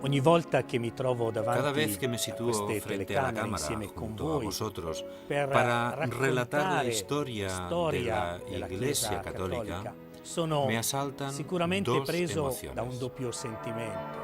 Ogni volta che mi trovo Cada vez davanti que me a sitúo queste frente a la telecamere cámara insieme con junto a voi vosotros per para relatar la raccontare historia de storia la della Iglesia Chiesa Católica, cattolica, sono me asaltan sicuramente dos preso da un emociones. doppio sentimento.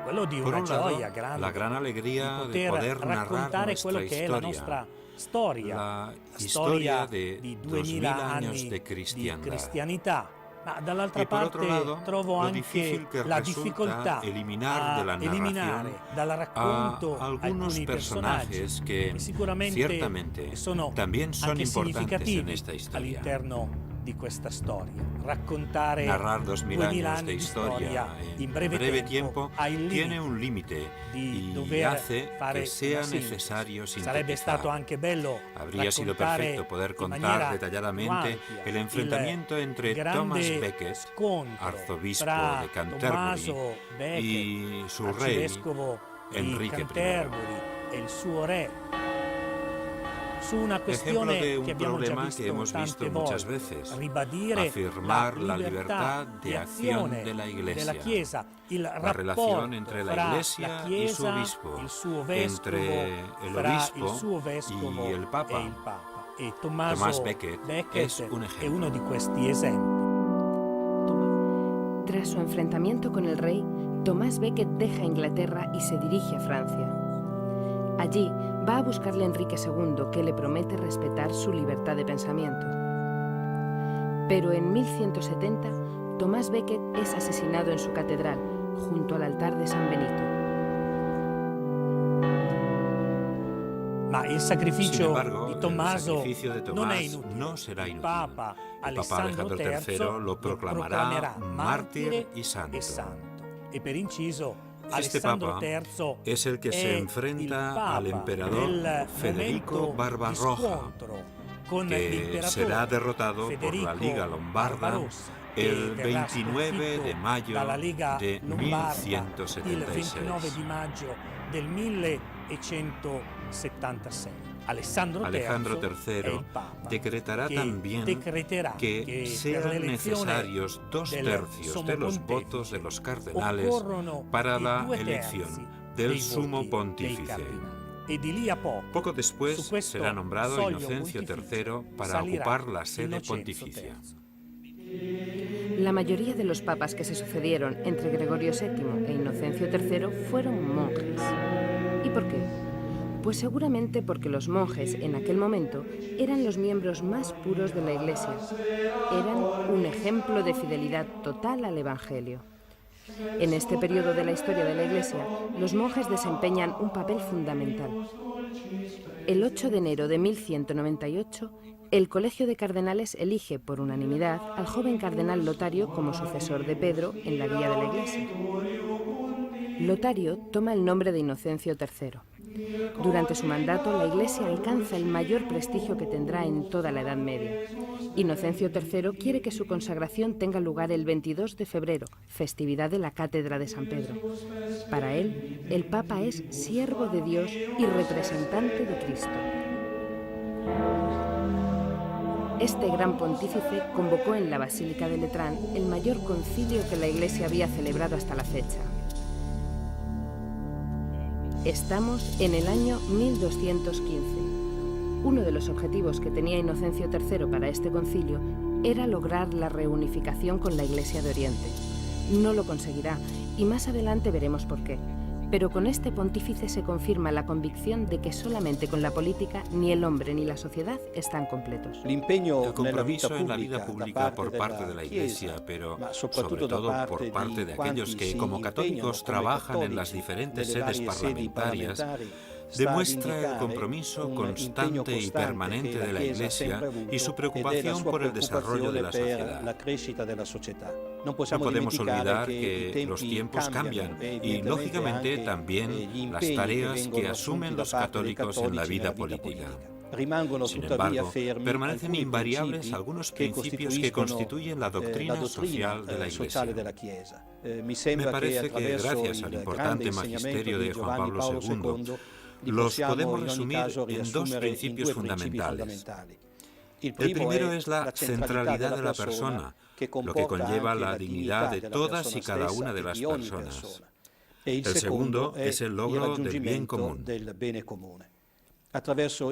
Quello di Por una un lado, gioia la grande gran di alegría de poter poder narrar raccontare quello nuestra che è la nostra historia, storia, la la historia storia de di 2000 2000 años anni de di cristiandad. cristianità. Ma dall'altra Y por otro parte lado, trovo lo anche difícil que la resulta difficoltà eliminar de a la narración eliminare dal a racconto algunos alcuni personaggi personajes che que sicuramente ciertamente sono también son anche importantes en significativi esta historia. all'interno di questa storia. Raccontare Narrar 2000 2000 años anni de di historia storia en in breve tiempo ha il tiene limite un límite di y dover hace fare que sea una sintesi. necesario Sarebbe stato sintetizar. anche bello Habría sido raccontare perfecto poder in contar maniera più detalladamente ampia el enfrentamiento entre Thomas grande Becket, scontro arzobispo fra de Canterbury, Tommaso Becket, y su rey, arcivescovo di Enrique I. Canterbury, e il suo re, su una Ejemplo questione de un che abbiamo già problema visto que hemos tante visto muchas volte, veces, ribadire afirmar la libertà libertad di de acción azione de la della Iglesia, Chiesa, il la relación rapporto entre la fra Iglesia la y su Chiesa, obispo, il suo vescovo, entre el fra obispo il suo vescovo y el Papa. e il Papa. E Tommaso Tomás Becket es un è ejemplo. uno di questi esempi. Tras su enfrentamiento con el rey, Tomás Becket deja Inglaterra y se dirige a Francia. Allí va a buscarle a Enrique II, que le promete respetar su libertad de pensamiento. Pero en 1170, Tomás Becket es asesinado en su catedral, junto al altar de San Benito. Ma il Sin sacrificio embargo, di el Tommaso sacrificio de non è Tomás inutile. no será Il inútil. Papa El Papa Alejandro III lo proclamará mártir y santo. E per inciso, Este Alessandro Papa III es el que è se il enfrenta Papa al emperador nel Federico momento di Barbarroja, scontro con que l'imperatore será derrotado por Federico la Liga Lombarda Barbarossa, che el verrà 29 de mayo dalla Liga de Lombarda il 1176. 29 di maggio del 1176. Alessandro III è il Papa decretará che también decreterà que per sean l'elezione necesarios 2/3 sommo de los pontefice votos de los cardenales occorrono para i la 2/3 elección del dei sumo voti dei pontífice. cardinali. E di lì a poco, Poco después su questo será nombrado soglio Inocencio pontificio III para salirà ocupar la sede Innocenzo pontificia. III. La mayoría de los papas que se sucedieron entre Gregorio VII e Inocencio III fueron monjes. ¿Y por qué? Pues seguramente porque los monjes en aquel momento eran los miembros más puros de la Iglesia. Eran un ejemplo de fidelidad total al Evangelio. En este periodo de la historia de la Iglesia, los monjes desempeñan un papel fundamental. El 8 de enero de 1198, el Colegio de Cardenales elige por unanimidad al joven cardenal Lotario como sucesor de Pedro en la guía de la Iglesia. Lotario toma el nombre de Inocencio III. Durante su mandato, la Iglesia alcanza el mayor prestigio que tendrá en toda la Edad Media. Inocencio III quiere que su consagración tenga lugar el 22 de febrero, festividad de la Cátedra de San Pedro. Para él, el Papa es siervo de Dios y representante de Cristo. Este gran pontífice convocó en la Basílica de Letrán el mayor concilio que la Iglesia había celebrado hasta la fecha. Estamos en el año 1215. Uno de los objetivos que tenía Inocencio III para este concilio era lograr la reunificación con la Iglesia de Oriente. No lo conseguirá y más adelante veremos por qué. Pero con este pontífice se confirma la convicción de que solamente con la política ni el hombre ni la sociedad están completos. El compromiso en la vida pública por parte de la Iglesia, pero sobre todo por parte de aquellos que como católicos trabajan en las diferentes sedes parlamentarias, demuestra el compromiso constante y permanente de la Iglesia y su preocupación por el desarrollo de la sociedad. No podemos olvidar que los tiempos cambian y, lógicamente, también las tareas que asumen los católicos en la vida política. Sin embargo, permanecen invariables algunos principios que constituyen la doctrina social de la Iglesia. Me parece que, gracias al importante magisterio de Juan Pablo II, los podemos resumir en dos principios fundamentales. El primero es la centralidad de la persona, lo que conlleva la dignidad de todas y cada una de las personas. El segundo es el logro del bien común.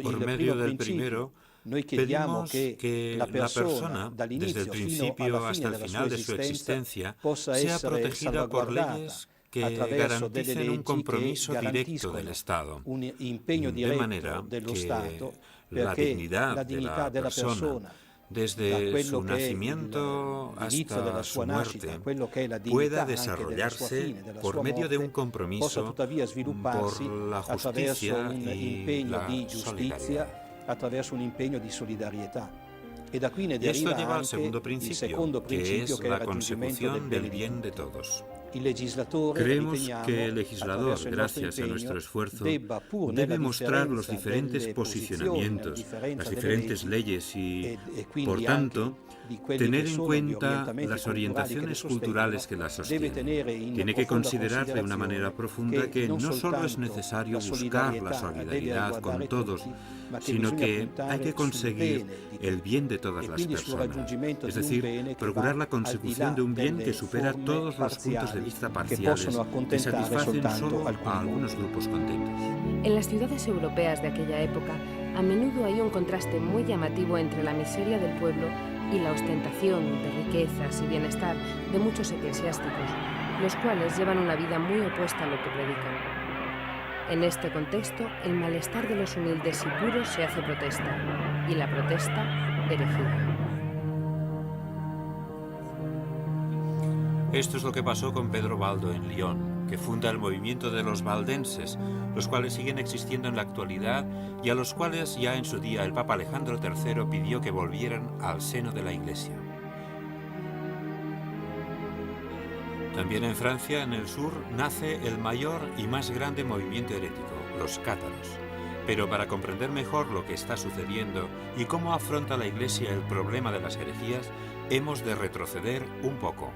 Por medio del primero, pedimos que la persona, desde el principio hasta el final de su existencia, sea protegida por leyes que garanticen un compromiso directo del Estado, de manera que la dignidad de la persona, desde su nacimiento hasta su muerte, pueda desarrollarse por medio de un compromiso por la justicia y la solidaridad. Y esto lleva al segundo principio, que es la consecución del bien de todos. Creemos que el legislador, gracias a nuestro esfuerzo, debe mostrar los diferentes posicionamientos, las diferentes leyes y, por tanto, tener en cuenta las orientaciones culturales que las sostienen. Tiene que considerar de una manera profunda que no solo es necesario buscar la solidaridad con todos, sino que hay que conseguir el bien de todas las personas, es decir, procurar la consecución de un bien que supera todos los puntos de vista parciales que satisfacen solo a algunos grupos contentos. En las ciudades europeas de aquella época, a menudo hay un contraste muy llamativo entre la miseria del pueblo y la ostentación de riquezas y bienestar de muchos eclesiásticos, los cuales llevan una vida muy opuesta a lo que predican. En este contexto, el malestar de los humildes y puros se hace protesta, y la protesta, herejía. Esto es lo que pasó con Pedro Baldo en Lyon, que funda el movimiento de los valdenses, los cuales siguen existiendo en la actualidad y a los cuales ya en su día el Papa Alejandro III pidió que volvieran al seno de la Iglesia. También en Francia, en el sur, nace el mayor y más grande movimiento herético, los cátaros. Pero para comprender mejor lo que está sucediendo y cómo afronta la Iglesia el problema de las herejías, hemos de retroceder un poco.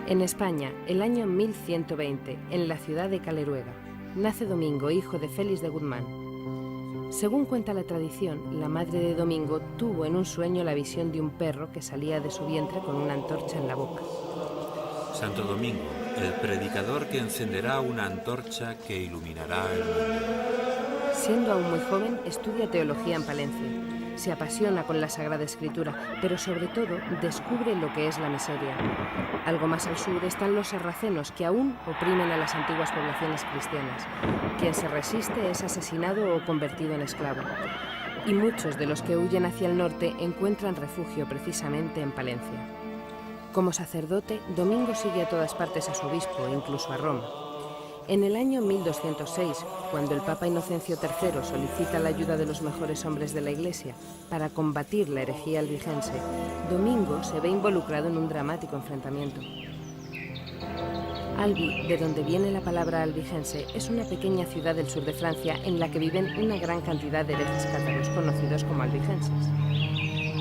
En España, el año 1120, en la ciudad de Caleruega, nace Domingo, hijo de Félix de Guzmán. Según cuenta la tradición, la madre de Domingo tuvo en un sueño la visión de un perro que salía de su vientre con una antorcha en la boca. Santo Domingo, el predicador que encenderá una antorcha que iluminará el mundo. Siendo aún muy joven, estudia teología en Palencia. Se apasiona con la Sagrada Escritura, pero sobre todo descubre lo que es la miseria. Algo más al sur están los sarracenos, que aún oprimen a las antiguas poblaciones cristianas. Quien se resiste es asesinado o convertido en esclavo. Y muchos de los que huyen hacia el norte encuentran refugio precisamente en Palencia. Como sacerdote, Domingo sigue a todas partes a su obispo, incluso a Roma. En el año 1206, cuando el Papa Inocencio III solicita la ayuda de los mejores hombres de la Iglesia para combatir la herejía albigense, Domingo se ve involucrado en un dramático enfrentamiento. Albi, de donde viene la palabra albigense, es una pequeña ciudad del sur de Francia en la que viven una gran cantidad de herejes cátaros conocidos como albigenses.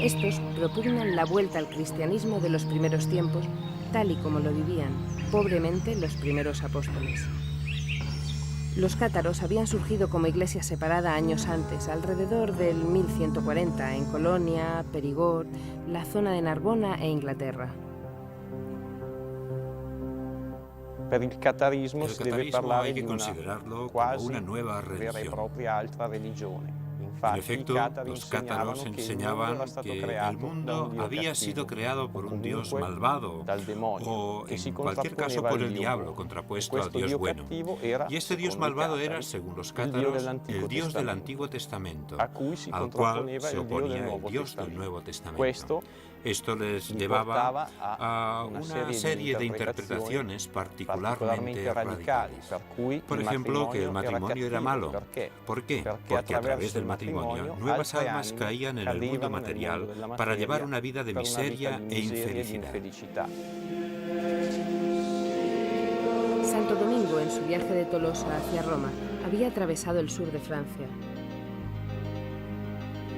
Estos propugnan la vuelta al cristianismo de los primeros tiempos, tal y como lo vivían, pobremente, los primeros apóstoles. Los cátaros habían surgido como iglesia separada años antes, alrededor del 1140, en Colonia, Perigord, la zona de Narbona e Inglaterra. El catarismo hay que considerarlo como una nueva religión. En efecto, los cátaros enseñaban que el mundo había sido creado por un Dios malvado o, en cualquier caso, por el diablo, contrapuesto al Dios bueno. Y este Dios malvado era, según los cátaros, el Dios del Antiguo Testamento, al cual se oponía el Dios del Nuevo Testamento. Esto les llevaba a una serie de interpretaciones particularmente radicales. Por ejemplo, que el matrimonio era malo. ¿Por qué? Porque a través del matrimonio nuevas almas caían en el mundo material para llevar una vida de miseria e infelicidad. Santo Domingo, en su viaje de Tolosa hacia Roma, había atravesado el sur de Francia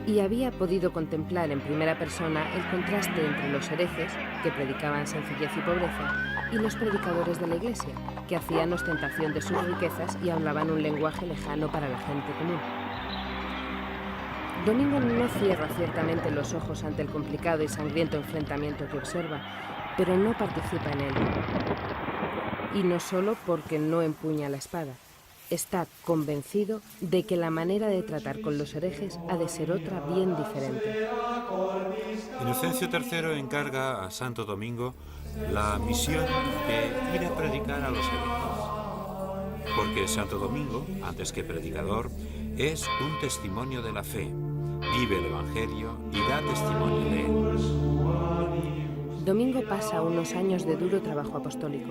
y había podido contemplar en primera persona el contraste entre los herejes, que predicaban sencillez y pobreza, y los predicadores de la Iglesia, que hacían ostentación de sus riquezas y hablaban un lenguaje lejano para la gente común. Domingo no cierra ciertamente los ojos ante el complicado y sangriento enfrentamiento que observa, pero no participa en él. Y no solo porque no empuña la espada. Está convencido de que la manera de tratar con los herejes ha de ser otra bien diferente. Inocencio III encarga a Santo Domingo la misión de ir a predicar a los herejes. Porque Santo Domingo, antes que predicador, es un testimonio de la fe. Vive el Evangelio y da testimonio de él. Domingo pasa unos años de duro trabajo apostólico.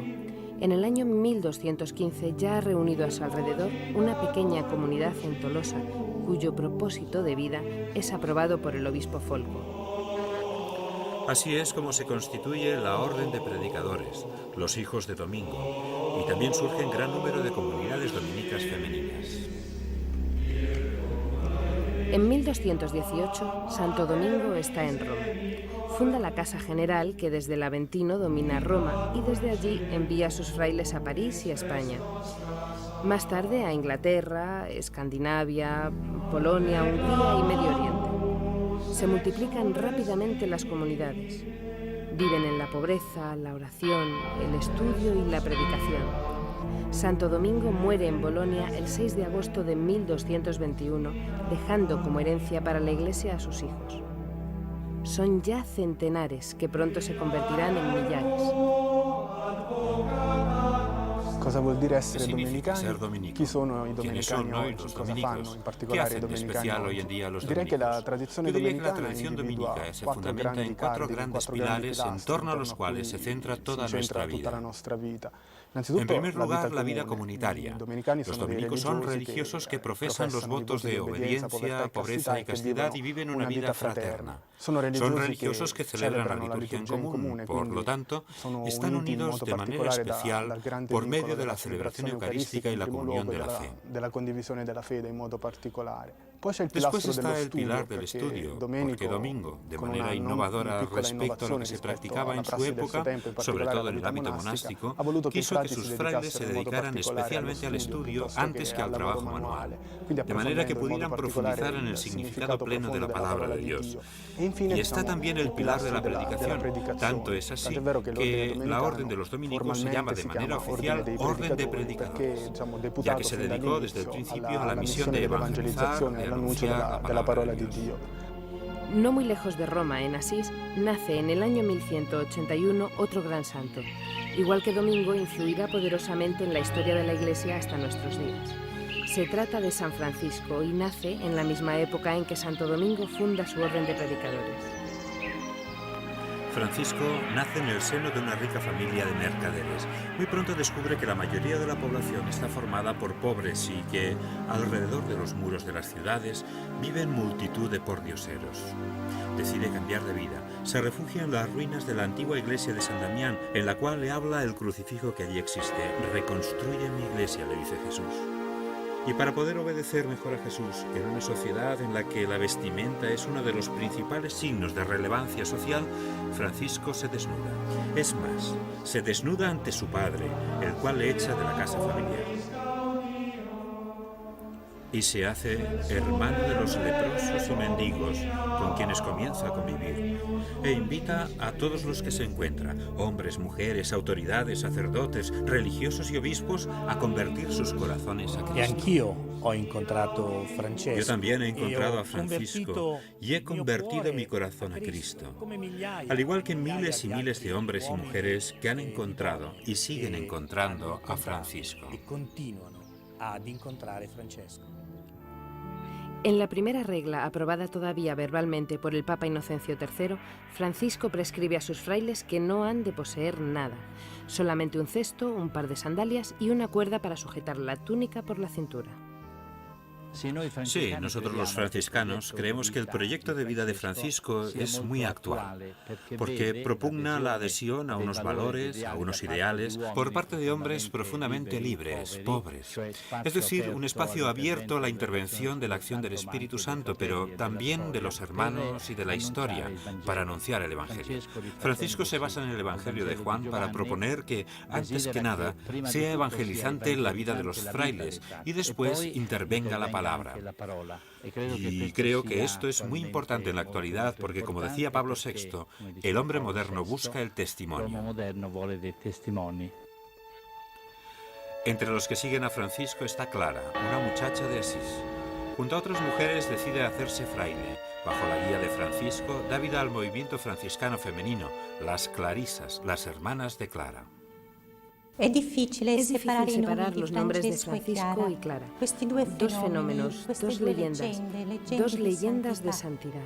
En el año 1215 ya ha reunido a su alrededor una pequeña comunidad en Tolosa, cuyo propósito de vida es aprobado por el obispo Folco. Así es como se constituye la Orden de Predicadores, los hijos de Domingo, y también surgen gran número de comunidades dominicas femeninas. En 1218, Santo Domingo está en Roma. Funda la Casa General que desde el Aventino domina Roma y desde allí envía a sus frailes a París y a España. Más tarde a Inglaterra, Escandinavia, Polonia, Hungría y Medio Oriente. Se multiplican rápidamente las comunidades. Viven en la pobreza, la oración, el estudio y la predicación. Santo Domingo muere en Bolonia el 6 de agosto de 1221, dejando como herencia para la Iglesia a sus hijos. Son ya centenares que pronto se convertirán en millares. Cosa vuol dire essere ¿Qué significa domenicani? ser dominico? Chi sono i ¿Quiénes domenicani son hoy oggi? los Cosa dominicos? fanno in ¿Qué particolare i hacen de domenicani especial hoy oggi? en día los Direi che la dominicos? tradizione Yo diría que la domenicana tradición individua dominica se quattro fundamenta grandi en cuatro cardini, grandes quattro grandi pilares en pilastri torno a intorno los a cuales cui se centra si toda centra nuestra tutta la vida. nostra vita. En Innanzitutto primer lugar, la vida comune. comunitaria. I domenicani Los sono dei dominicos son religiosi religiosos que profesan los professano i votos voti de di obbedienza, obediencia, pobreza y che castidad vivono y viven una vida fraterna. Sono Son religiosos que celebran la liturgia en común, por lo tanto, están unidos de manera especial por medio de la celebración eucarística y la comunión de la fe. Della condivisione della fede in modo particolare. Poi c'è il Después pilastro está dello el pilar studio, del perché estudio, Domenico, porque Domingo, de con manera una innovadora piccola respecto a lo que se rispetto practicaba alla en su prassi del época, suo tempo, in sobre particolare todo en alla el vita ámbito monastica, monástico, ha voluto che i quiso que frati sus si frailes se dedicassero in modo dedicaran particolare especialmente al allo studio, estudio piuttosto antes que al lavoro trabajo manuale, manual, quindi de manera que approfondendo in modo pudieran particolare profundizar en el significado pleno de la palabra de Dios. Y está también el pilar de la predicación. Tanto es así que la Orden de los Dominicos se llama de manera oficial Orden de Predicadores, ya que se dedicó desde el principio a la misión de evangelizar, de anunciar la palabra de Dios. No muy lejos de Roma, en Asís, nace en el año 1181 otro gran santo. Igual que Domingo, influirá poderosamente en la historia de la Iglesia hasta nuestros días. Se trata de San Francisco y nace en la misma época en que Santo Domingo funda su orden de predicadores. Francisco nace en el seno de una rica familia de mercaderes. Muy pronto descubre que la mayoría de la población está formada por pobres y que, alrededor de los muros de las ciudades, viven multitud de pordioseros. Decide cambiar de vida. Se refugia en las ruinas de la antigua iglesia de San Damián, en la cual le habla el crucifijo que allí existe. Reconstruye mi iglesia, le dice Jesús. Y para poder obedecer mejor a Jesús, en una sociedad en la que la vestimenta es uno de los principales signos de relevancia social, Francisco se desnuda. Es más, se desnuda ante su padre, el cual le echa de la casa familiar. Y se hace hermano de los leprosos y mendigos, con quienes comienza a convivir, e invita a todos los que se encuentran, hombres, mujeres, autoridades, sacerdotes, religiosos y obispos, a convertir sus corazones a Cristo. E anch'io ho incontrato Francesco. Yo también he encontrado a Francisco y he convertido mi corazón a Cristo, al igual que miles y miles de hombres y mujeres que han encontrado y siguen encontrando a Francisco. E continuano ad incontrare Francesco. En la primera regla, aprobada todavía verbalmente por el Papa Inocencio III, Francisco prescribe a sus frailes que no han de poseer nada, solamente un cesto, un par de sandalias y una cuerda para sujetar la túnica por la cintura. Sí, nosotros los franciscanos creemos que el proyecto de vida de Francisco es muy actual, porque propugna la adhesión a unos valores, a unos ideales, por parte de hombres profundamente libres, pobres. Es decir, un espacio abierto a la intervención de la acción del Espíritu Santo, pero también de los hermanos y de la historia, para anunciar el Evangelio. Francisco se basa en el Evangelio de Juan para proponer que, antes que nada, sea evangelizante la vida de los frailes y después intervenga la palabra. Y creo que esto es muy importante en la actualidad porque, como decía Pablo VI, el hombre moderno busca el testimonio. Entre los que siguen a Francisco está Clara, una muchacha de Asís. Junto a otras mujeres decide hacerse fraile. Bajo la guía de Francisco, da vida al movimiento franciscano femenino, las Clarisas, las hermanas de Clara. Es difícil separar los nombres de Francisco y Clara, dos fenómenos, dos leyendas de santidad.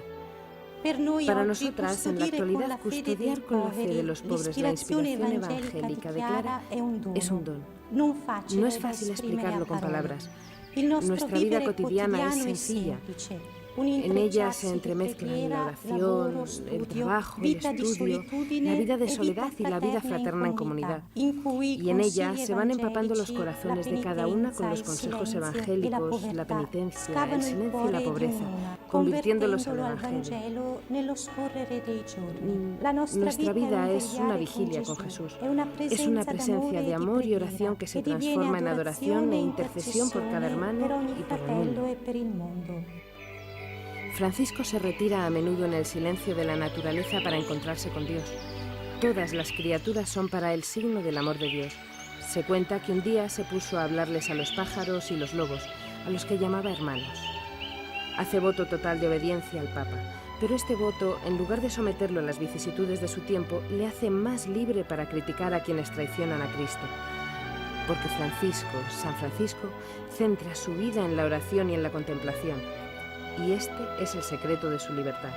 Para nosotras, en la actualidad, custodiar con la fe de los pobres la inspiración evangélica de Clara es un don. No es fácil explicarlo con palabras. Nuestra vida cotidiana es sencilla. En ella se entremezclan la oración, el trabajo, el estudio, la vida de soledad y la vida fraterna en comunidad. Y en ella se van empapando los corazones de cada una con los consejos evangélicos, la penitencia, el silencio y la pobreza, convirtiéndolos al Evangelio. Nuestra vida es una vigilia con Jesús. Es una presencia de amor y oración que se transforma en adoración e intercesión por cada hermano y por el mundo. Francisco se retira a menudo en el silencio de la naturaleza para encontrarse con Dios. Todas las criaturas son para él signo del amor de Dios. Se cuenta que un día se puso a hablarles a los pájaros y los lobos, a los que llamaba hermanos. Hace voto total de obediencia al Papa, pero este voto, en lugar de someterlo a las vicisitudes de su tiempo, le hace más libre para criticar a quienes traicionan a Cristo. Porque San Francisco, centra su vida en la oración y en la contemplación. Y este es el secreto de su libertad.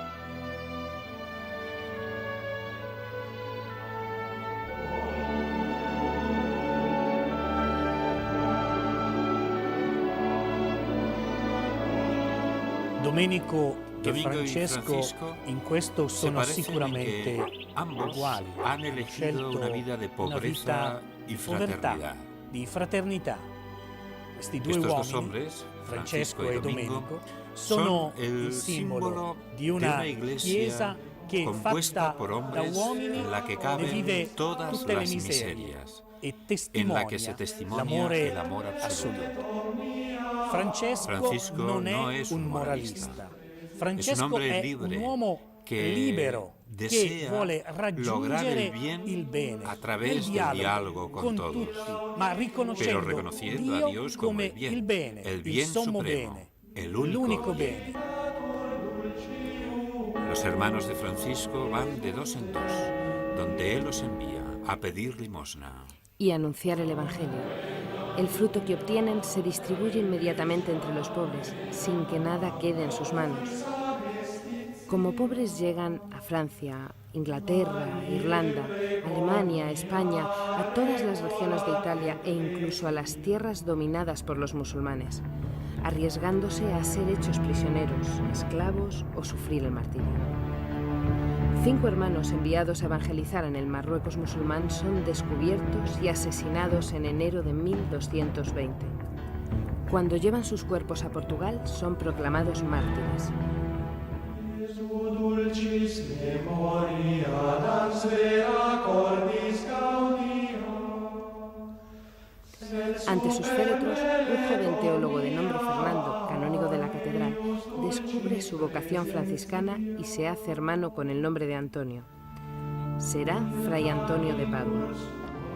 Domenico e Francesco in questo sono sicuramente uguali. Hanno scelto una vita di pobrezza e fraternità. Di fraternità. Questi due uomini, Francesco e Domenico, sono il simbolo di una chiesa che fatta da uomini ne vive tutte le miserie e testimonia l'amore assoluto. Francesco non è un moralista. Francesco è un uomo libero che vuole raggiungere il bene nel dialogo con tutti, ma riconoscendo a Dio come il bene, il sommo bene, el único bene. Los hermanos de Francisco van de dos en dos, donde él los envía a pedir limosna. Y anunciar el Evangelio. El fruto que obtienen se distribuye inmediatamente entre los pobres, sin que nada quede en sus manos. Como pobres llegan a Francia, Inglaterra, Irlanda, Alemania, España, a todas las regiones de Italia e incluso a las tierras dominadas por los musulmanes, arriesgándose a ser hechos prisioneros, esclavos o sufrir el martirio. 5 hermanos enviados a evangelizar en el Marruecos musulmán son descubiertos y asesinados en enero de 1220. Cuando llevan sus cuerpos a Portugal, son proclamados mártires. Ante sus féretros, un joven teólogo de nombre Fernando, canónigo de la catedral, descubre su vocación franciscana y se hace hermano con el nombre de Antonio. Será Fray Antonio de Padua.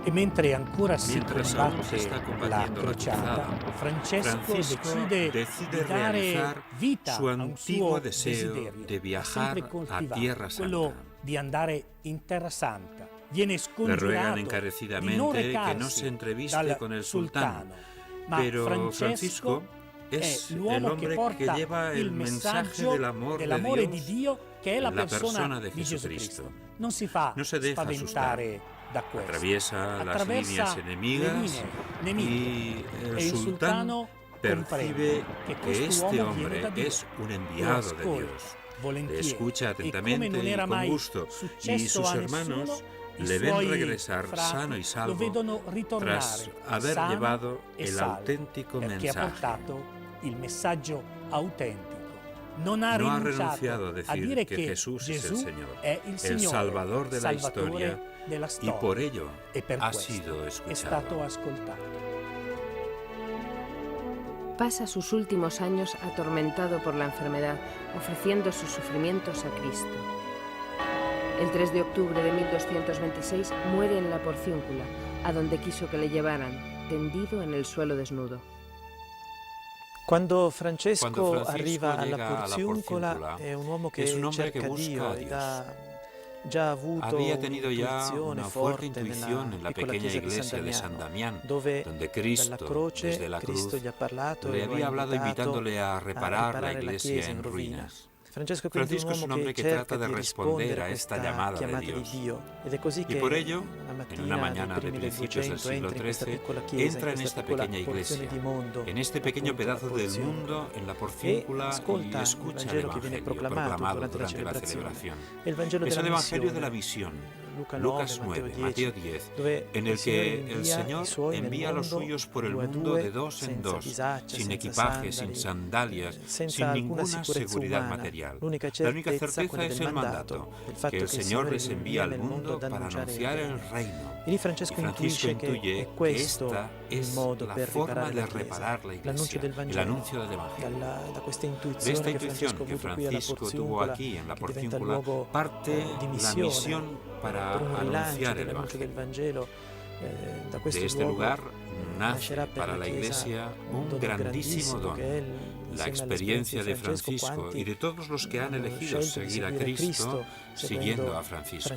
E mentre ancora si combatte la crociata, Francesco decide di dare vita a un suo desiderio, ha sempre coltivato, quello di andare in Terra Santa. Viene scongiurato di non recarsi dal sultano, ma Francesco è l'uomo che porta il messaggio dell'amore di Dio, che è la persona di Gesù Cristo. Non si fa spaventare da questo. Attraversa las líneas enemigas y el sultán percibe que este hombre es un enviado de Dios. Le escucha atentamente y con gusto, y sus hermanos le ven regresar sano y salvo tras haber llevado el auténtico mensaje. No ha renunciado a decir que Jesús es el Señor, el Salvador de la historia, y por ello ha sido escuchado. Pasa sus últimos años atormentado por la enfermedad, ofreciendo sus sufrimientos a Cristo. El 3 de octubre de 1226 muere en la Porciúncula, a donde quiso que le llevaran. tendido en el suelo desnudo. Quando Francesco arriva alla Porziuncola è un uomo che cerca Dio ed ha già avuto había tenido ya una fuerte intuición en la pequeña iglesia de San Damián, donde Cristo, desde la cruz, le había hablado invitándole a reparar la iglesia en ruinas. Francisco es un hombre que trata de responder a esta llamada de Dios. Y por ello, en una mañana de principios del siglo XIII, entra en esta pequeña iglesia, en este pequeño pedazo del mundo, en la Porciúncula, y escucha el Evangelio proclamado durante la celebración. Es el Evangelio de la visión, Lucas 9, Mateo 10, en el que el Señor envía a los suyos por el mundo de dos en dos, sin equipaje, sin sandalias, sin ninguna seguridad material. La única certeza es el mandato, que el Señor les envía al mundo para anunciar el reino. Y Francisco intuye que esta es la forma de reparar la iglesia, el anuncio del Evangelio. De esta intuición que Francisco tuvo aquí en la Porciúncula parte la misión para anunciar el Evangelio. De este lugar nace para la Iglesia un grandísimo don, la experiencia de Francisco y de todos los que han elegido seguir a Cristo siguiendo a Francisco.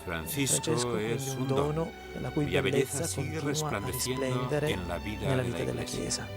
Francisco es un don cuya belleza sigue resplandeciendo en la vida de la Iglesia.